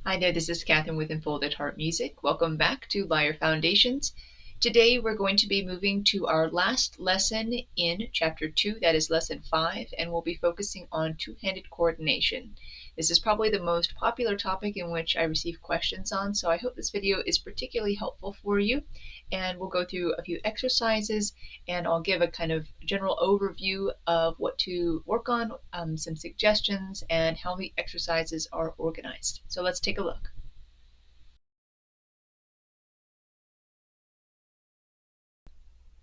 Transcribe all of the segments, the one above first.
Hi there, this is Catherine with Unfolded Heart Music. Welcome back to Lyre Foundations. Today we're going to be moving to our last lesson in Chapter 2, that is Lesson 5, and we'll be focusing on two-handed coordination. This is probably the most popular topic in which I receive questions on, so I hope this video is particularly helpful for you. And we'll go through a few exercises, and I'll give a kind of general overview of what to work on, some suggestions, and how the exercises are organized. So let's take a look.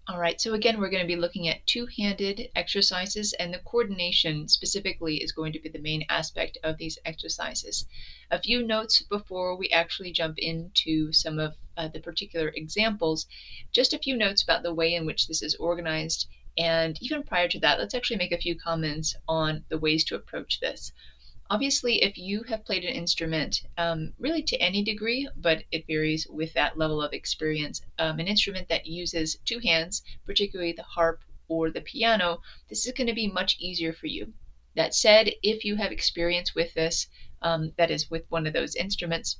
All right, so again, we're going to be looking at two-handed exercises, and the coordination specifically is going to be the main aspect of these exercises. A few notes before we actually jump into some of the particular examples. Just a few notes about the way in which this is organized, and even prior to that, let's actually make a few comments on the ways to approach this. Obviously, if you have played an instrument, really to any degree, but it varies with that level of experience, an instrument that uses two hands, particularly the harp or the piano, this is going to be much easier for you. That said, if you have experience with this, that is with one of those instruments,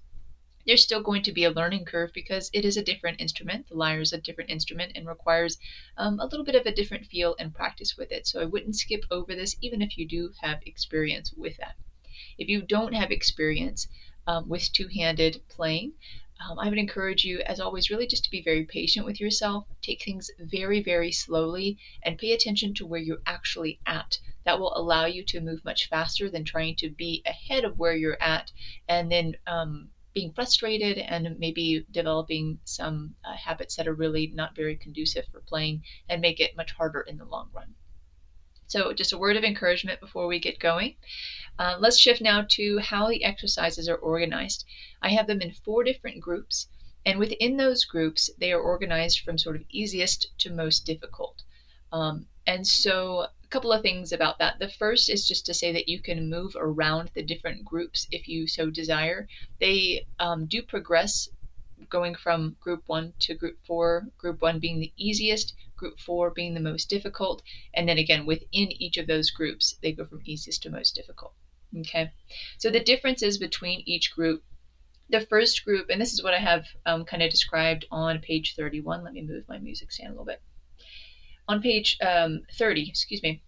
there's still going to be a learning curve because it is a different instrument. The lyre is a different instrument and requires a little bit of a different feel and practice with it. So I wouldn't skip over this even if you do have experience with that. If you don't have experience with two-handed playing, I would encourage you, as always, really just to be very patient with yourself. Take things very, very slowly and pay attention to where you're actually at. That will allow you to move much faster than trying to be ahead of where you're at and then being frustrated and maybe developing some habits that are really not very conducive for playing and make it much harder in the long run. So just a word of encouragement before we get going. Let's shift now to how the exercises are organized. I have them in 4 different groups, and within those groups, they are organized from sort of easiest to most difficult. And so a couple of things about that. The first is just to say that you can move around the different groups if you so desire. They do progress going from group 1 to group 4, group 1 being the easiest, group 4 being the most difficult, and then again within each of those groups they go from easiest to most difficult. Okay, so the differences between each group. The first group, and this is what I have kind of described on page 31. Let me move my music stand a little bit. On page 30, excuse me.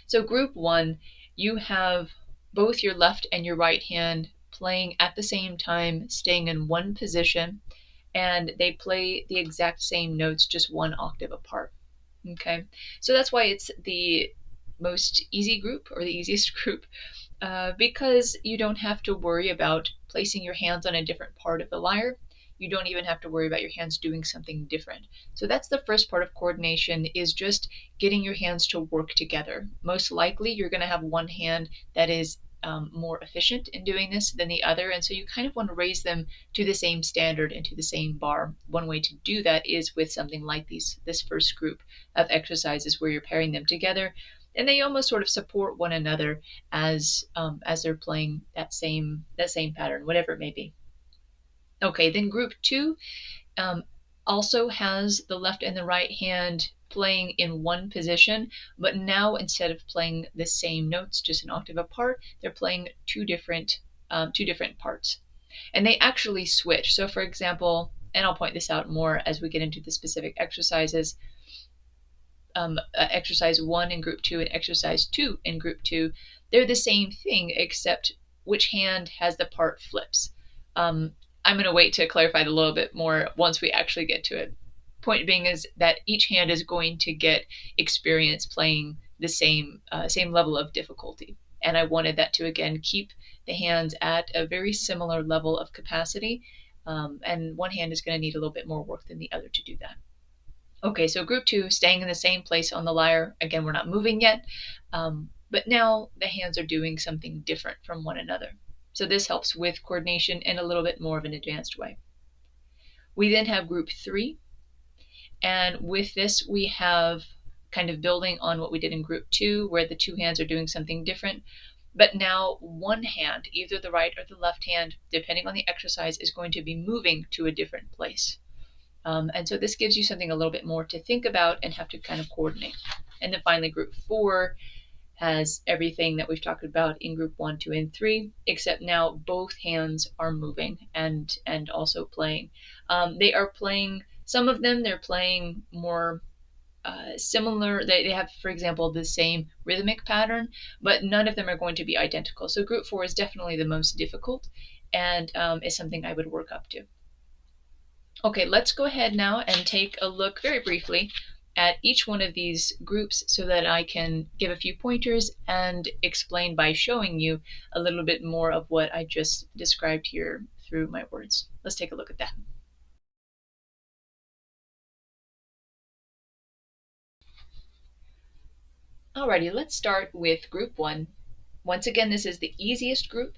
So group 1, you have both your left and your right hand playing at the same time, staying in one position, and they play the exact same notes, just 1 octave apart. Okay, so that's why it's the most easy group, or the easiest group, because you don't have to worry about placing your hands on a different part of the lyre. You don't even have to worry about your hands doing something different. So that's the first part of coordination, is just getting your hands to work together. Most likely you're going to have one hand that is more efficient in doing this than the other, and so you kind of want to raise them to the same standard and to the same bar. One way to do that is with something like this first group of exercises where you're pairing them together, and they almost sort of support one another as they're playing that same pattern, whatever it may be. Okay, then group 2 also has the left and the right hand playing in one position, but now instead of playing the same notes, just an octave apart, they're playing two different parts, and they actually switch. So for example, and I'll point this out more as we get into the specific exercises, exercise 1 in group 2 and exercise 2 in group 2, they're the same thing except which hand has the part flips. I'm going to wait to clarify it a little bit more once we actually get to it. Point being is that each hand is going to get experience playing the same level of difficulty, and I wanted that to again keep the hands at a very similar level of capacity, and one hand is going to need a little bit more work than the other to do that. Okay, so group 2, staying in the same place on the lyre. Again, we're not moving yet, but now the hands are doing something different from one another. So this helps with coordination in a little bit more of an advanced way. We then have group 3, and with this we have kind of building on what we did in group 2, where the two hands are doing something different, but now one hand, either the right or the left hand, depending on the exercise, is going to be moving to a different place. And so this gives you something a little bit more to think about and have to kind of coordinate. And then finally group 4 has everything that we've talked about in group 1, 2, and 3, except now both hands are moving and also playing. They are playing, some of them, they're playing more similar. They have, for example, the same rhythmic pattern, but none of them are going to be identical. So group 4 is definitely the most difficult, and is something I would work up to. Okay, let's go ahead now and take a look very briefly at each one of these groups so that I can give a few pointers and explain by showing you a little bit more of what I just described here through my words. Let's take a look at that. Alrighty, let's start with group 1. Once again, this is the easiest group,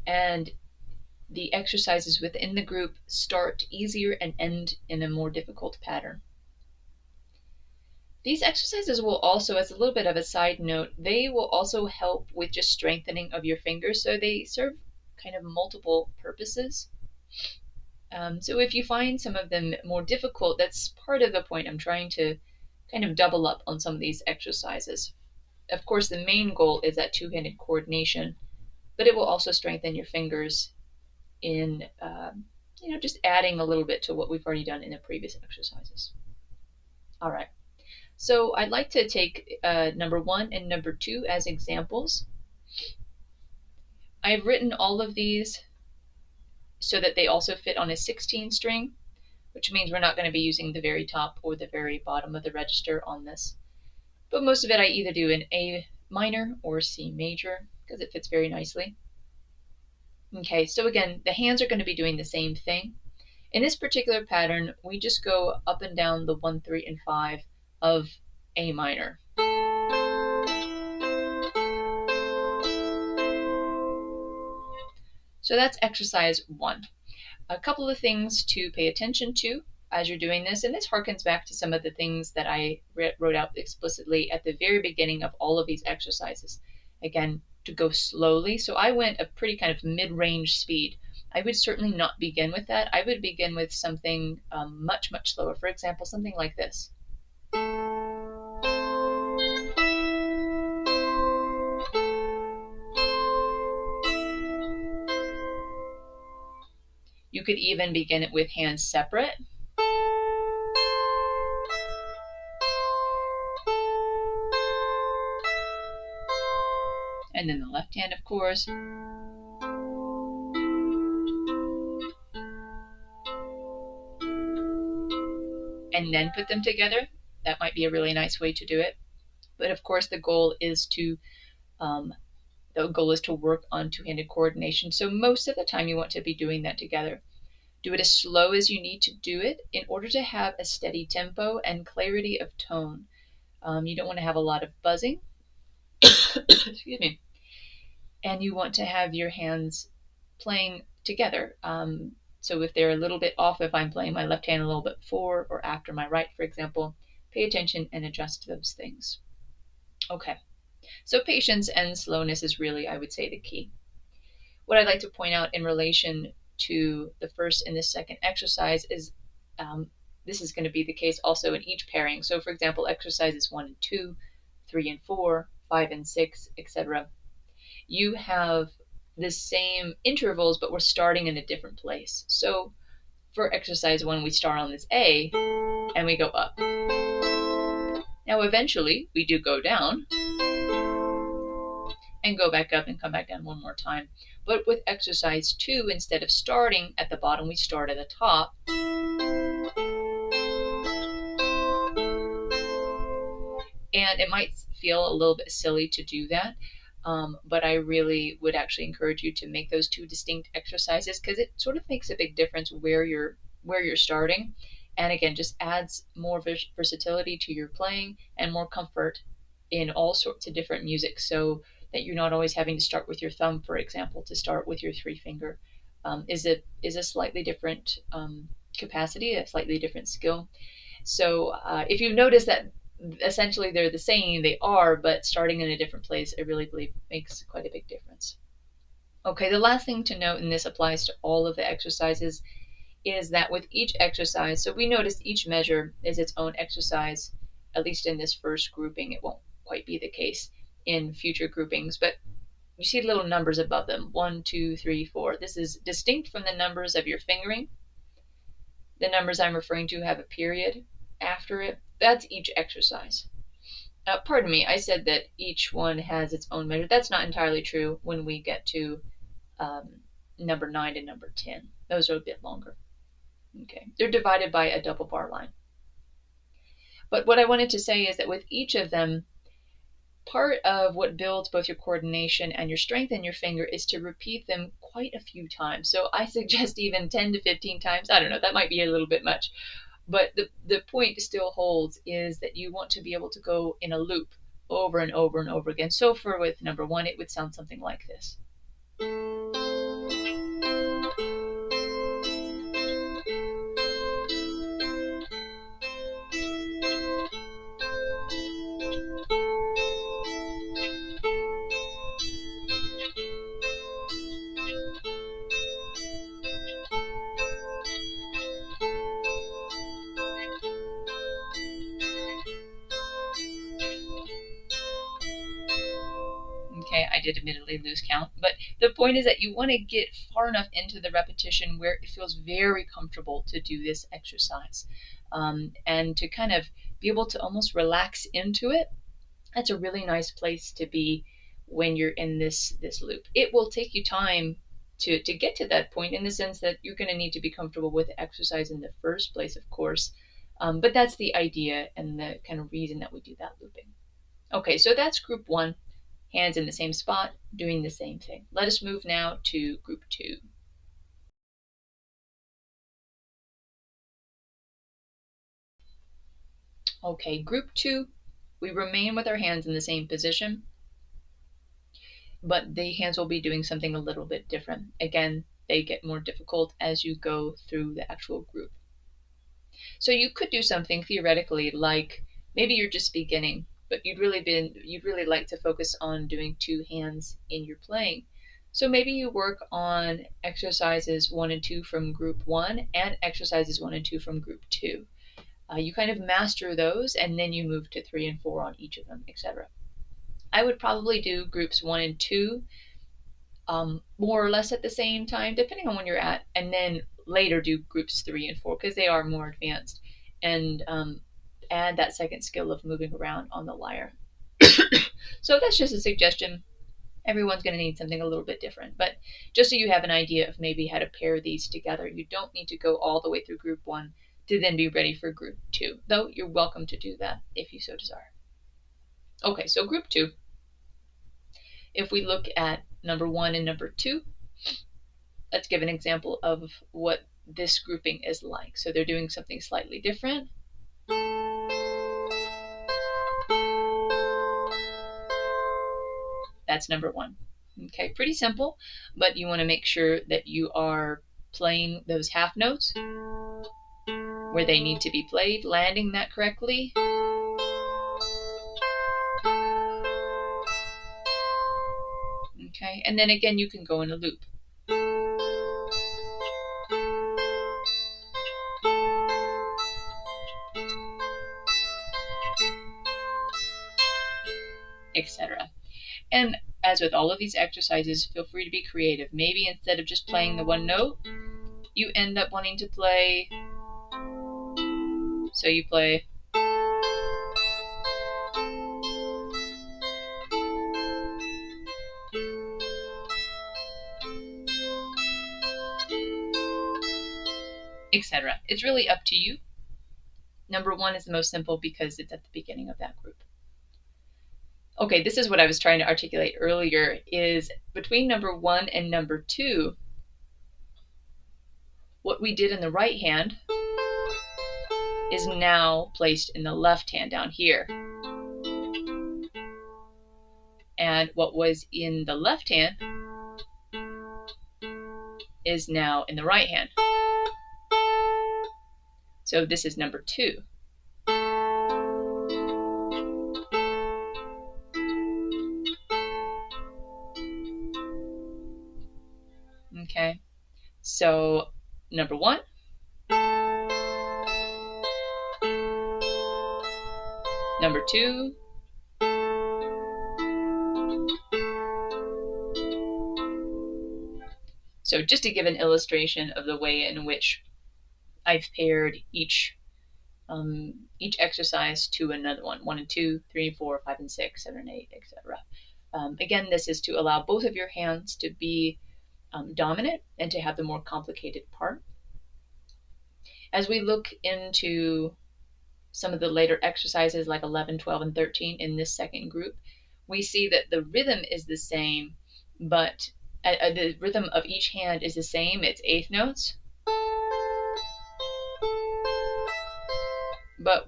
and the exercises within the group start easier and end in a more difficult pattern. These exercises will also, as a little bit of a side note, they will also help with just strengthening of your fingers, so they serve kind of multiple purposes. So if you find some of them more difficult, that's part of the point. I'm trying to kind of double up on some of these exercises. Of course, the main goal is that two-handed coordination, but it will also strengthen your fingers in just adding a little bit to what we've already done in the previous exercises. All right. So I'd like to take number 1 and number 2 as examples. I've written all of these so that they also fit on a 16 string, which means we're not going to be using the very top or the very bottom of the register on this. But most of it I either do in A minor or C major because it fits very nicely. Okay, so again, the hands are going to be doing the same thing. In this particular pattern, we just go up and down the 1, 3, and 5 of A minor. So that's exercise 1. A couple of things to pay attention to as you're doing this, and this harkens back to some of the things that I wrote out explicitly at the very beginning of all of these exercises. Again, to go slowly. So I went a pretty kind of mid-range speed. I would certainly not begin with that. I would begin with something much, much slower. For example, something like this. You could even begin it with hands separate. And then the left hand, of course. And then put them together. That might be a really nice way to do it. But of course, the goal is to work on two-handed coordination. So most of the time, you want to be doing that together. Do it as slow as you need to do it in order to have a steady tempo and clarity of tone. You don't want to have a lot of buzzing. Excuse me. And you want to have your hands playing together. So if they're a little bit off, if I'm playing my left hand a little bit before or after my right, for example, pay attention and adjust those things. Okay, so patience and slowness is really, I would say, the key. What I'd like to point out in relation to the first and the second exercise is this is going to be the case also in each pairing. So for example, exercises 1 and 2, 3 and 4, 5 and 6, etc. You have the same intervals, but we're starting in a different place. So for exercise 1, we start on this A and we go up. Now eventually we do go down and go back up and come back down one more time. But with exercise 2, instead of starting at the bottom, we start at the top. And it might feel a little bit silly to do that, but I really would actually encourage you to make those two distinct exercises because it sort of makes a big difference where you're starting. And again, just adds more versatility to your playing and more comfort in all sorts of different music, so that you're not always having to start with your thumb, for example. To start with your 3-finger is a slightly different capacity, a slightly different skill. So if you notice that essentially they're the same, they are, but starting in a different place, I really believe makes quite a big difference. Okay, the last thing to note, and this applies to all of the exercises, is that with each exercise, so we noticed each measure is its own exercise. At least in this first grouping, it won't quite be the case. in future groupings, but you see little numbers above them, 1, 2, 3, 4. This is distinct from the numbers of your fingering. The numbers I'm referring to have a period after it. That's each exercise. Pardon me, I said that each one has its own measure. That's not entirely true when we get to number 9 and number 10. Those are a bit longer. Okay, they're divided by a double bar line. But what I wanted to say is that with each of them, part of what builds both your coordination and your strength in your finger is to repeat them quite a few times. So I suggest even 10 to 15 times. I don't know, that might be a little bit much. But the point still holds is that you want to be able to go in a loop over and over and over again. So for with number 1, it would sound something like this. Okay, I did admittedly lose count, but the point is that you want to get far enough into the repetition where it feels very comfortable to do this exercise, and to kind of be able to almost relax into it. That's a really nice place to be when you're in this loop. It will take you time to get to that point, in the sense that you're going to need to be comfortable with the exercise in the first place, of course, but that's the idea and the kind of reason that we do that looping. Okay, so that's group 1. Hands in the same spot, doing the same thing. Let us move now to group 2. Okay, group 2, we remain with our hands in the same position, but the hands will be doing something a little bit different. Again, they get more difficult as you go through the actual group. So you could do something theoretically like, maybe you're just beginning, but you'd really like to focus on doing 2 hands in your playing. So maybe you work on exercises 1 and 2 from group 1 and exercises 1 and 2 from group 2. You kind of master those, and then you move to 3 and 4 on each of them, etc. I would probably do groups 1 and 2 more or less at the same time, depending on when you're at, and then later do groups 3 and 4 because they are more advanced, and add that second skill of moving around on the lyre. So that's just a suggestion. Everyone's going to need something a little bit different, but just so you have an idea of maybe how to pair these together. You don't need to go all the way through group 1 to then be ready for group 2, though you're welcome to do that if you so desire. Okay, so group 2. If we look at number 1 and number 2, let's give an example of what this grouping is like. So they're doing something slightly different. That's number 1. Okay, pretty simple, but you want to make sure that you are playing those half notes where they need to be played, landing that correctly. Okay, and then again you can go in a loop. Etc. And as with all of these exercises, feel free to be creative. Maybe instead of just playing the one note, you end up wanting to play, so you play etc. It's really up to you. Number 1 is the most simple because it's at the beginning of that group. Okay, this is what I was trying to articulate earlier, is between number 1 and number 2, what we did in the right hand is now placed in the left hand down here. And what was in the left hand is now in the right hand. So this is number 2. Okay, so number 1, number 2, So just to give an illustration of the way in which I've paired each exercise to another one, 1 and 2, 3 and 4, 5 and 6, 7 and 8, etc. Again, this is to allow both of your hands to be dominant and to have the more complicated part. As we look into some of the later exercises like 11, 12, and 13 in this second group, we see that the rhythm is the same, but the rhythm of each hand is the same. It's eighth notes. But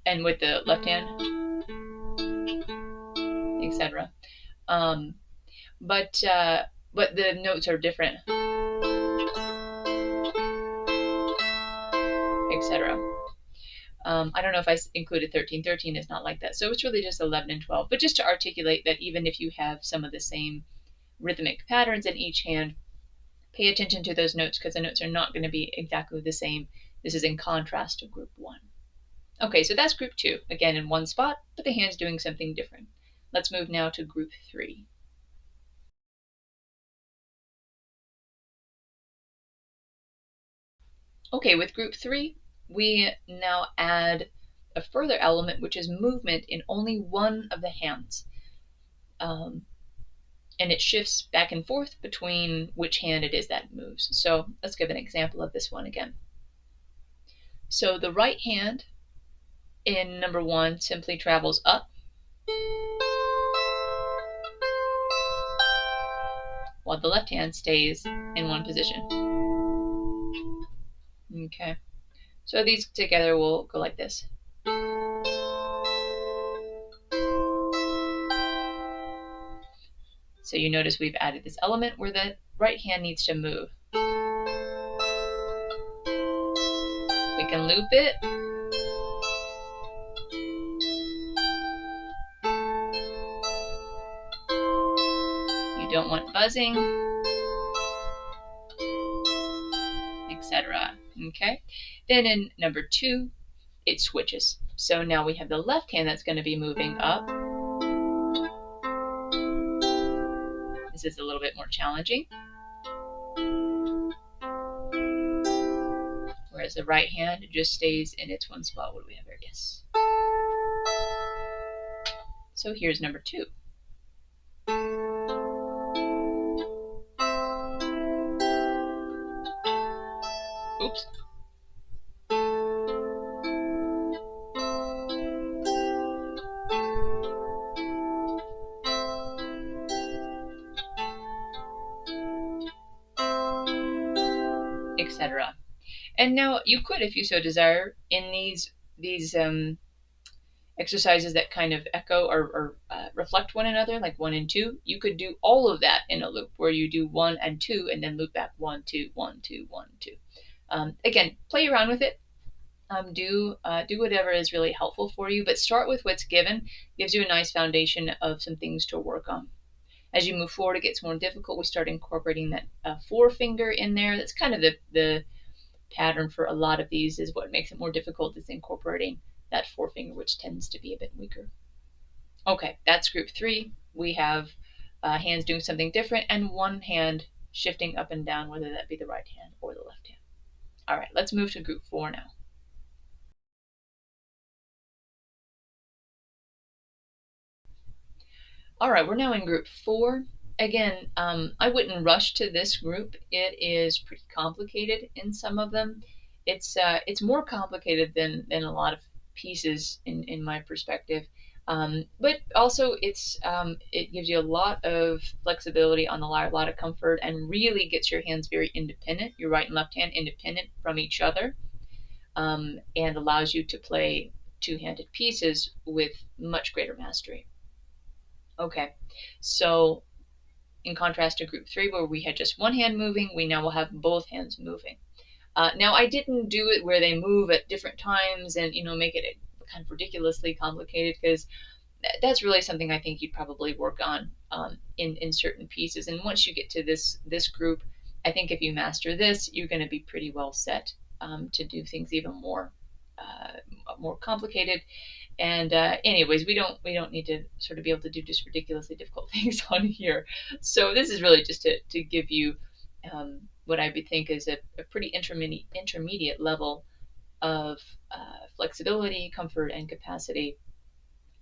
and with the left hand, etc. But the notes are different, etc. I don't know if I included 13. 13 is not like that. So it's really just 11 and 12. But just to articulate that even if you have some of the same rhythmic patterns in each hand, pay attention to those notes because the notes are not going to be exactly the same. This is in contrast to group 1. Okay, so that's group 2. Again, in one spot, but the hand's doing something different. Let's move now to group 3. Okay, with group 3, we now add a further element, which is movement in only one of the hands. And it shifts back and forth between which hand it is that moves. So let's give an example of this one again. So the right hand in number 1 simply travels up, while the left hand stays in one position. Okay, so these together will go like this. So you notice we've added this element where the right hand needs to move. We can loop it. You don't want buzzing, etc. Okay. Then in number 2, it switches. So now we have the left hand that's going to be moving up. This is a little bit more challenging. Whereas the right hand just stays in its one spot. What do we have here? Yes. So here's number 2. Oops. Etc. And now you could, if you so desire, in these exercises that kind of echo or reflect one another, like 1 and 2, you could do all of that in a loop where you do 1 and 2 and then loop back 1, 2, 1, 2, 1, 2. Again, play around with it. Do whatever is really helpful for you, but start with what's given. Gives you a nice foundation of some things to work on. As you move forward, it gets more difficult. We start incorporating that forefinger in there. That's kind of the pattern for a lot of these. Is what makes it more difficult is incorporating that forefinger, which tends to be a bit weaker. Okay, that's group 3. We have hands doing something different and one hand shifting up and down, whether that be the right hand or the left hand. All right, let's move to group 4 now. All right, we're now in group 4. Again, I wouldn't rush to this group. It is pretty complicated in some of them. It's more complicated than a lot of pieces in my perspective. But also it gives you a lot of flexibility on the lyre, a lot of comfort, and really gets your hands very independent, your right and left hand independent from each other, and allows you to play two-handed pieces with much greater mastery. Okay, so in contrast to group 3 where we had just one hand moving, we now will have both hands moving. Now I didn't do it where they move at different times and make it kind of ridiculously complicated, because that's really something I think you'd probably work on in certain pieces. And once you get to this group, I think if you master this, you're going to be pretty well set to do things even more more complicated. And anyways, we don't need to sort of be able to do just ridiculously difficult things on here. So this is really just to give you what I would think is a pretty intermediate level of flexibility, comfort, and capacity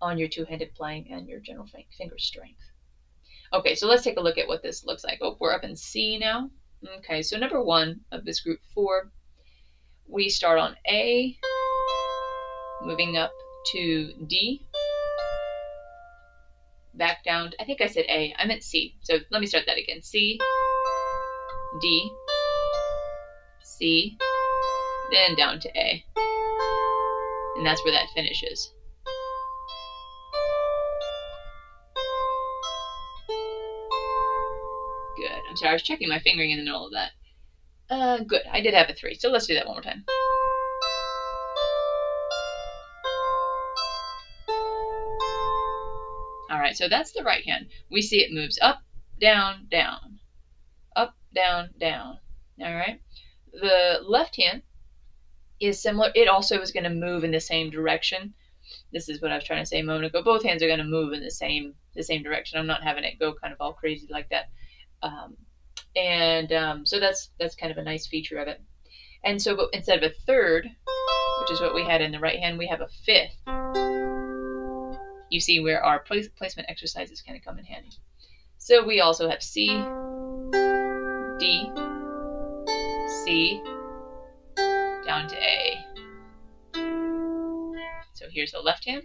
on your two-handed playing and your general finger strength. Okay, so let's take a look at what this looks like. Oh, we're up in C now. Okay, so number 1 of this group 4, we start on A, moving up to D, back down. I think I said A. I meant C. So let me start that again. C, D, C, then down to A. And that's where that finishes. Good. I'm sorry, I was checking my fingering in the middle of that. Good. I did have a 3. So let's do that one more time. All right, so that's the right hand. We see it moves up, down, down, up, down, down. All right. The left hand is similar. It also is going to move in the same direction. This is what I was trying to say a moment ago. Both hands are going to move in the same direction. I'm not having it go kind of all crazy like that. So that's kind of a nice feature of it. And so, but instead of a third, which is what we had in the right hand, we have a fifth. You see where our placement exercises kind of come in handy. So we also have C, D, C, down to A. So here's the left hand.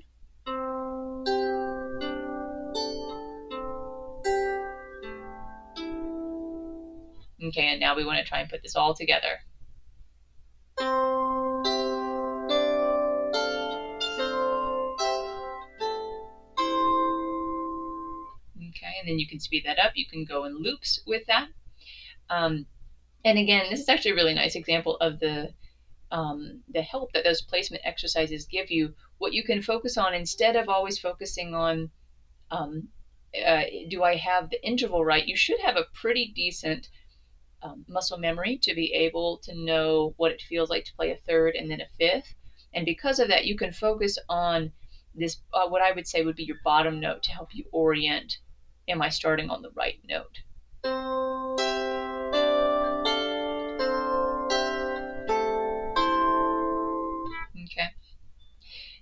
Okay, and now we want to try and put this all together. Okay, and then you can speed that up. You can go in loops with that. And again, this is actually a really nice example of the help that those placement exercises give you. What you can focus on instead of always focusing on, do I have the interval right? You should have a pretty decent muscle memory to be able to know what it feels like to play a third and then a fifth. And because of that, you can focus on this, what I would say would be your bottom note to help you orient. Am I starting on the right note? Okay.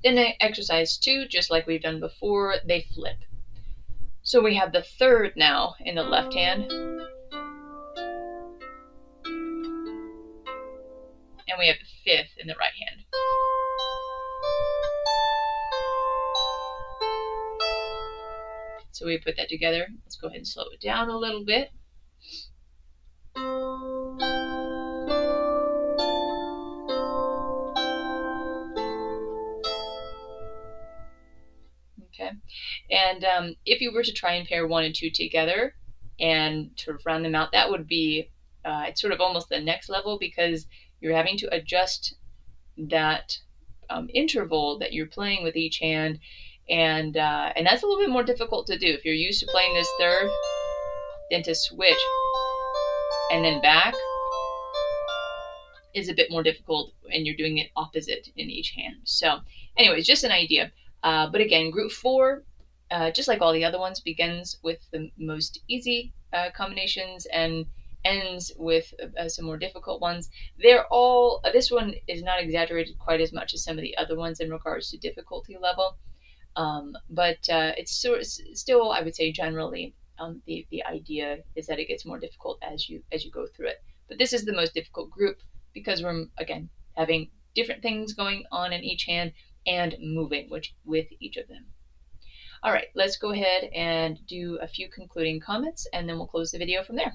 Then exercise 2, just like we've done before, they flip. So we have the third now in the left hand. And we have the fifth in the right hand. So we put that together. Let's go ahead and slow it down a little bit. Okay, and if you were to try and pair 1 and 2 together and sort of round them out, that would be it's sort of almost the next level, because you're having to adjust that interval that you're playing with each hand, and that's a little bit more difficult to do. If you're used to playing this third, then to switch and then back is a bit more difficult, and you're doing it opposite in each hand. So anyways, just an idea. But again, group 4, just like all the other ones, begins with the most easy combinations and ends with some more difficult ones. They're all, this one is not exaggerated quite as much as some of the other ones in regards to difficulty level, but it's still, I would say, generally, the idea is that it gets more difficult as you go through it. But this is the most difficult group because we're, again, having different things going on in each hand and moving with each of them. All right, let's go ahead and do a few concluding comments, and then we'll close the video from there.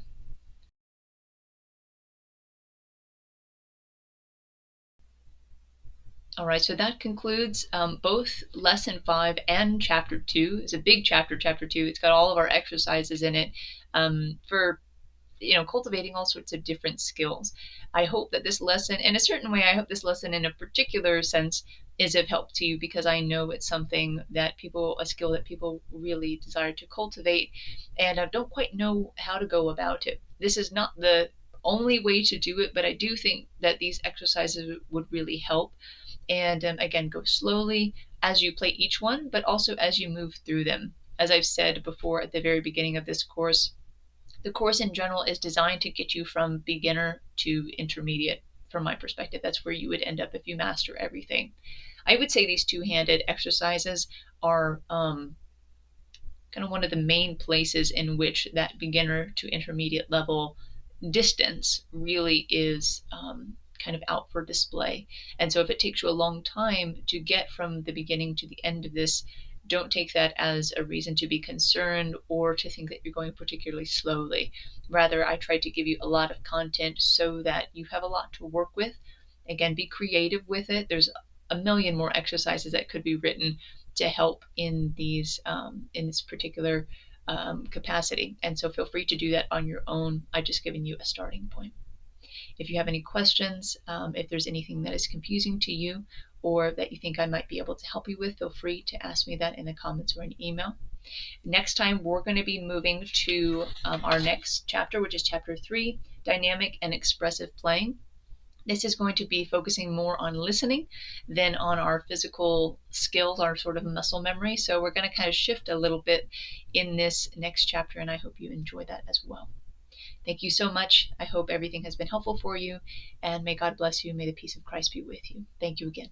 All right, so that concludes both Lesson 5 and Chapter 2. It's a big chapter, Chapter 2. It's got all of our exercises in it for cultivating all sorts of different skills. I hope that this lesson, in a certain way, I hope this lesson in a particular sense is of help to you, because I know it's something that a skill that people really desire to cultivate, and I don't quite know how to go about it. This is not the only way to do it, but I do think that these exercises would really help. And again, go slowly as you play each one, but also as you move through them. As I've said before at the very beginning of this course, the course in general is designed to get you from beginner to intermediate. From my perspective, that's where you would end up if you master everything. I would say these two-handed exercises are kind of one of the main places in which that beginner to intermediate level distance really is kind of out for display. And so if it takes you a long time to get from the beginning to the end of this, don't take that as a reason to be concerned or to think that you're going particularly slowly. Rather, I tried to give you a lot of content so that you have a lot to work with. Again, be creative with it. There's a million more exercises that could be written to help in these in this particular capacity. And so feel free to do that on your own. I've just given you a starting point. If you have any questions, if there's anything that is confusing to you or that you think I might be able to help you with, feel free to ask me that in the comments or an email. Next time, we're going to be moving to our next chapter, which is chapter 3, Dynamic and Expressive Playing. This is going to be focusing more on listening than on our physical skills, our sort of muscle memory. So we're going to kind of shift a little bit in this next chapter, and I hope you enjoy that as well. Thank you so much. I hope everything has been helpful for you, and may God bless you. May the peace of Christ be with you. Thank you again.